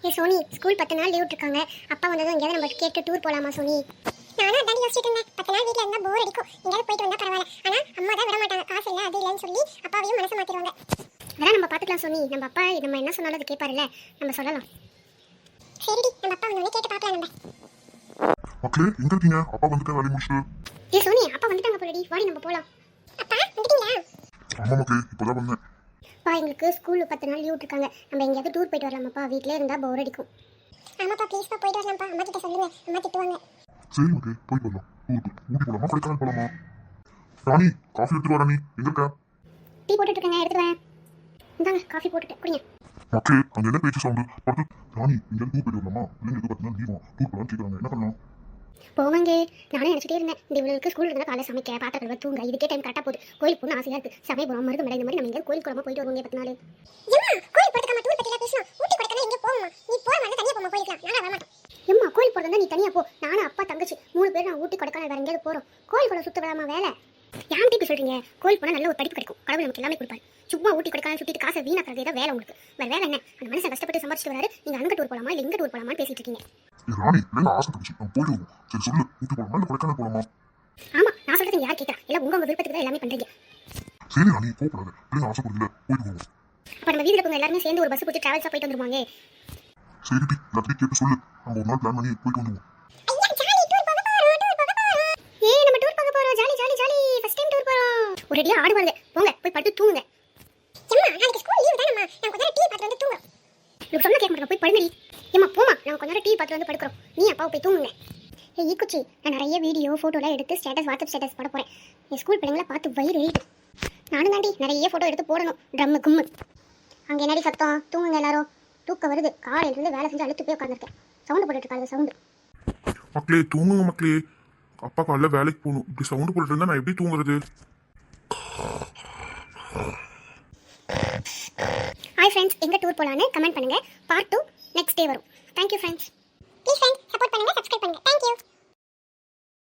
ஏ Sony, school 10 நாள் leave விட்டுருக்காங்க. அப்பா வந்ததும் எங்கேயாவது நம்ம கேட்டு டூர் போலாமா சோனி? நானும் அதான் யோசிச்சுட்டு இருந்தேன். 10 நாள் வீட்டில் இருந்தால் போர் அடிக்கும், எங்கேயாவது போயிட்டு வந்தால் பரவாயில்ல. ஆனால் அம்மா தான் விட மாட்டாங்க, காசு இல்லை அது இல்லைன்னு சொல்லி அப்பாவையும் மனசு மாற்றிடுவாங்க. அதான் நம்ம பார்த்துக்கலாம் சோனி. நம்ம அப்பா நம்ம என்ன சொன்னாலும் அது கேட்பாருல்ல, நம்ம சொல்லலாம். சரிடி, நம்ம அப்பா வந்தோடனே கேட்டு பார்க்கலாம். நம்ம மக்களே எங்க இருக்கீங்க? அப்பா வந்துட்டு வேலையை முடிச்சுட்டு. ஏ சோனி, அப்பா வந்துட்டாங்க போலடி, வாடி நம்ம போகலாம். அப்பா வந்துட்டீங்களா? ஆமா மக்களே, இப்போதான் வந்தேன். அப்பா எங்களுக்கு ஸ்கூலில் 10 நாள் லீவ் விட்டுருக்காங்க. நம்ம எங்கேயாவது டூர் போயிட்டு வரலாமாப்பா? வீட்டிலே இருந்தால் போர் அடிக்கும். ஆமாப்பா, ப்ளீஸ்ப்பா போயிட்டு வரலாம்ப்பா. அம்மா கிட்ட சொல்லுங்க, அம்மா திட்டுவாங்க. சரி மக்களே, போயிட்டு வரலாம். ஊட்டி போலாமா, கொடைக்கானல் போலாமா? ராணி, காஃபி எடுத்துட்டு வா ராணி. எங்க இருக்க? டீ போட்டுட்டு இருக்கேங்க, எடுத்துட்டு வரேன். இந்தாங்க காஃபி போட்டுட்டு குடிங்க. மக்களே, அங்க என்ன பேச்சு சவுண்டு? பார்த்து ராணி, இங்க டூர் போயிட்டு வரலாமா? பிள்ளைங்களுக்கு 10 நாள் லீவா, டூர் போலாம்னு கேட்கறாங்க. என்ன பண்ணலாம்? போவாங்க. நானும் நினச்சிட்டே இருந்தேன், இந்த இவளுக்கு ஸ்கூல் இருந்தால் காலை சமைக்க, பாத்திரம் கழுவ, தூங்க, இதுக்கே டைம் கரெக்டாக போகுது. கோயிலுக்கு போகணும் ஆசையாக இருக்குது. சமயபுரம், மருதமலை, இந்த மாதிரி நம்ம எங்கேயாவது கோயில் குளமா போயிட்டு வருவோங்க 10 நாள். எம்மா, கோயில் போகிறதா நீ தனியாக போ. நானும் அப்பா தங்கச்சி 3 பேர் நான் ஊட்டி கொடைக்கானல் வேற எங்கேயாவது போகிறோம். கோயில் கூட சுற்ற விடாம வேலை யார்கிட்ட இப்படி சொல்கிறீங்க? கோயில் போனால் நல்ல ஒரு படிப்பு கிடைக்கும், கடவுள் நமக்கு எல்லாமே கொடுப்பாரு. சும்மா ஊட்டி கொடைக்கானல் சுற்றிட்டு காசை வீணாக்குறது தான் வேலை உங்களுக்கு. வேறு வேலை என்ன? அந்த மனுஷன் கஷ்டப்பட்டு சம்பாதிச்சிட்டு வராரு, நீங்கள் அங்கே டூர் போகலாமா இல்லை இங்கே டூர் போகலாமான்னு பேசிட்டு இருக்கீங்க. ராணி, இல்ல ஆசை தங்கச்சி, நம்ம போயிட்டு வருவோம். சரி சொல்லு, ஊட்டி போலாமா இல்ல கொடைக்கானல் போலாமா? ஆமாம், நான் சொல்கிறது யார் கேட்குறா? இல்லை உங்கள் விருப்பத்துக்கு தான் எல்லாமே பண்ணுறீங்க. சரி ராணி, போகக்கூடாது. பிள்ளைங்க ஆசைப்படுறதுல போயிட்டு வருவோம். அப்போ நம்ம வீட்டில் இருக்கவங்க எல்லாருமே சேர்ந்து ஒரு பஸ் பிடிச்சி டிராவல்ஸாக போயிட்டு வந்துருவாங்க. சரி டி, எல்லாத்தையும் கேட்டு சொல்லு. நம்ம ஒரு நாள் பிளான் பண்ணி போயிட்டு வந்துருவோம். ஒரேடியா ஆடுவாங்க. போங்க போய் படுத்து தூங்குங்க. அம்மா நாளைக்கு ஸ்கூல் லீவ் தானம்மா, நான் கொஞ்ச நேரம் டீ பார்த்து வந்து தூங்குறோம். நீ சொன்னா கேட்க மாட்டேன், போய் படுங்கடி. ஏம்மா போமா, நான் கொஞ்ச நேரம் டீ பார்த்து வந்து படுக்கிறோம். நீ அப்பாவை போய் தூங்குங்க. ஏய் ஈக்குச்சி, நான் நிறைய வீடியோ ஃபோட்டோலாம் எடுத்து ஸ்டேட்டஸ் வாட்ஸ்அப் ஸ்டேட்டஸ் போட போகிறேன். என் ஸ்கூல் பிள்ளைங்கள பார்த்து வயிறு எரியுது. நானும் தாண்டி நிறைய ஃபோட்டோ எடுத்து போடணும். ட்ரம்மு கும்மு. அங்கே என்னடி சத்தம்? தூங்குங்க எல்லாரும். தூக்கம் வருது, காலையிலேருந்து வேலை செஞ்சு அழுத்து போய் உட்காந்துருக்கேன். சவுண்டு போட்டுட்டு இருக்காது சவுண்டு. மக்களே தூங்குங்க மக்களே, அப்பா காலைல வேலைக்கு போகணும். இப்படி சவுண்டு போட்டுட்டு இருந்தா நான் எப்படி தூங்குறது? ஹாய் ஃப்ரெண்ட்ஸ், எங்கே டூர் போகலான்னு கமெண்ட் பண்ணுங்கள். பார்ட் 2 நெக்ஸ்ட் டே வரும். Thank you friends. Please friends support பண்ணுங்கள், சப்ஸ்கிரைப் பண்ணுங்கள். தேங்க்யூ.